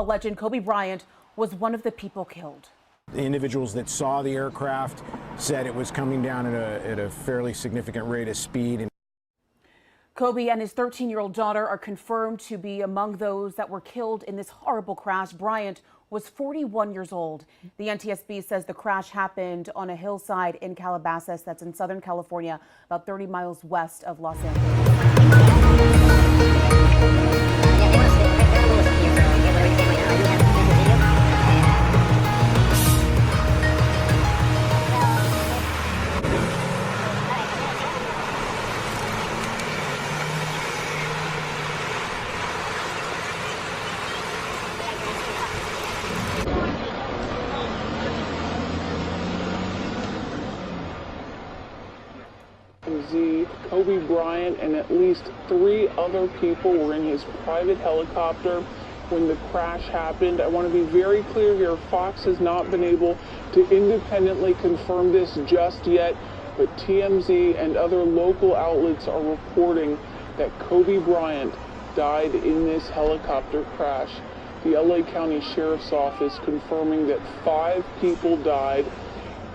basketball legend Kobe Bryant was one of the people killed. The individuals that saw the aircraft said it was coming down at a fairly significant rate of speed. Kobe and his 13-year-old daughter are confirmed to be among those that were killed in this horrible crash. Bryant was 41 years old. The NTSB says the crash happened on a hillside in Calabasas, that's in Southern California, about 30 miles west of Los Angeles. Kobe Bryant and at least 3 other people were in his private helicopter when the crash happened. I want to be very clear here. Fox has not been able to independently confirm this just yet, but TMZ and other local outlets are reporting that Kobe Bryant died in this helicopter crash. The LA County Sheriff's Office confirming that 5 people died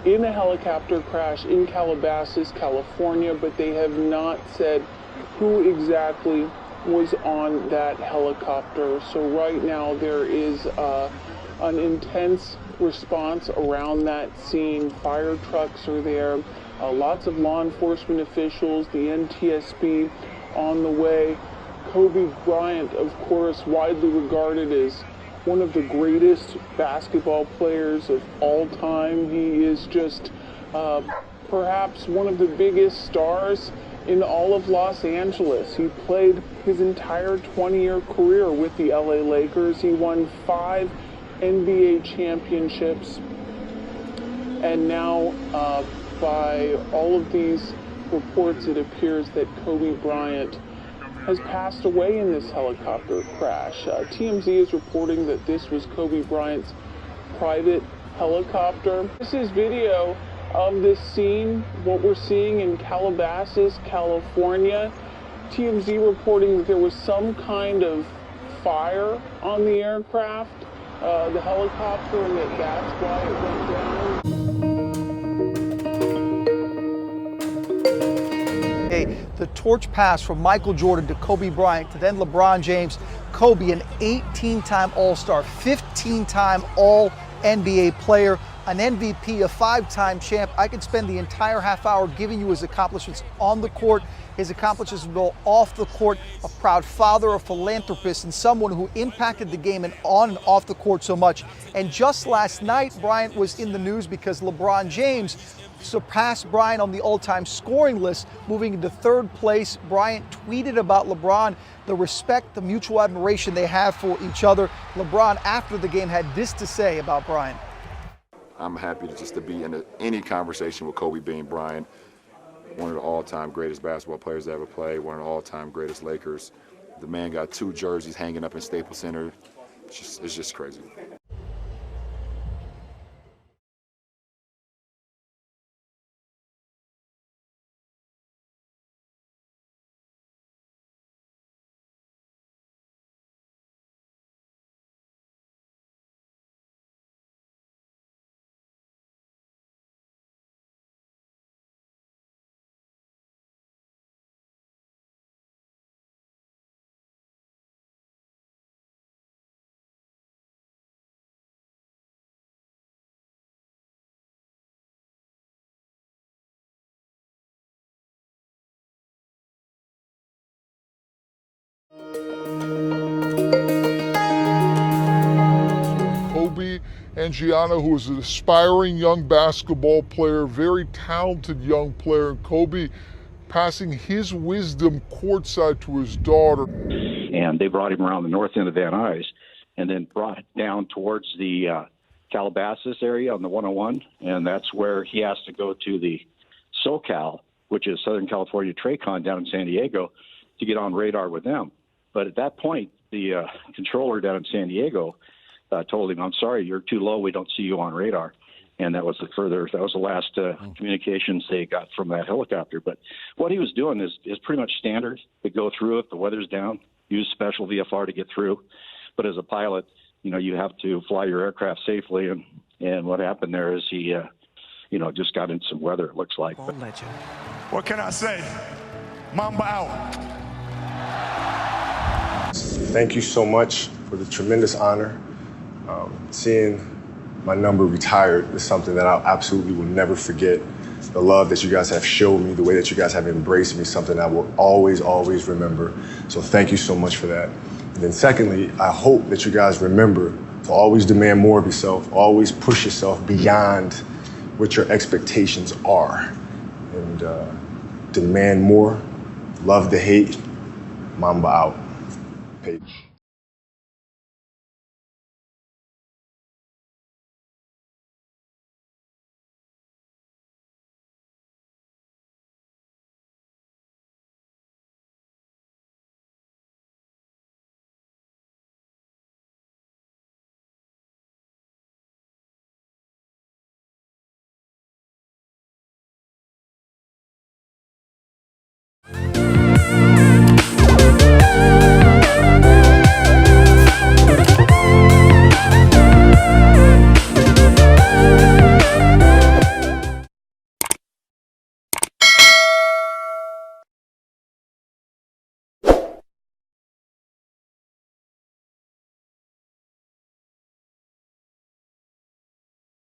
in a helicopter crash in Calabasas, California, but they have not said who exactly was on that helicopter. So right now there is an intense response around that scene. Fire trucks are there, lots of law enforcement officials, the NTSB on the way. Kobe Bryant, of course, widely regarded as one of the greatest basketball players of all time. He is just perhaps one of the biggest stars in all of Los Angeles. He played his entire 20-year career with the LA Lakers. He won 5 NBA championships. And now, by all of these reports, it appears that Kobe Bryant has passed away in this helicopter crash. TMZ is reporting that this was Kobe Bryant's private helicopter. This is video of this scene, what we're seeing in Calabasas, California. TMZ reporting that there was some kind of fire on the aircraft, the helicopter, and that's why it went down. The torch pass from Michael Jordan to Kobe Bryant to then LeBron James. Kobe, an 18-time All-Star, 15-time All-NBA player, an MVP, a 5-time champ. I could spend the entire half hour giving you his accomplishments on the court, his accomplishments go off the court, a proud father, a philanthropist, and someone who impacted the game and on and off the court so much. And just last night, Bryant was in the news because LeBron James surpassed Bryant on the all-time scoring list, moving into 3rd place. Bryant tweeted about LeBron, the respect, the mutual admiration they have for each other. LeBron, after the game, had this to say about Bryant. I'm happy to be in any conversation with Kobe being Bryant, one of the all-time greatest basketball players to ever play, one of the all-time greatest Lakers. The man got 2 jerseys hanging up in Staples Center. It's just crazy. Kobe and Gianna, who is an aspiring young basketball player, very talented young player, and Kobe passing his wisdom courtside to his daughter. And they brought him around the north end of Van Nuys and then brought it down towards the Calabasas area on the 101, and that's where he has to go to the SoCal, which is Southern California TRACON down in San Diego, to get on radar with them. But at that point, the controller down in San Diego told him, "I'm sorry, you're too low. We don't see you on radar." And that was the last communications they got from that helicopter. But what he was doing is pretty much standard. They go through if the weather's down, use special VFR to get through. But as a pilot, you have to fly your aircraft safely. And what happened there is he, just got into some weather, it looks like. Legend. What can I say? Mamba out. Thank you so much for the tremendous honor. Seeing my number retired is something that I absolutely will never forget. The love that you guys have showed me, the way that you guys have embraced me, something I will always, always remember. So thank you so much for that. And then secondly, I hope that you guys remember to always demand more of yourself, always push yourself beyond what your expectations are. And demand more, love the hate, Mamba out. Page.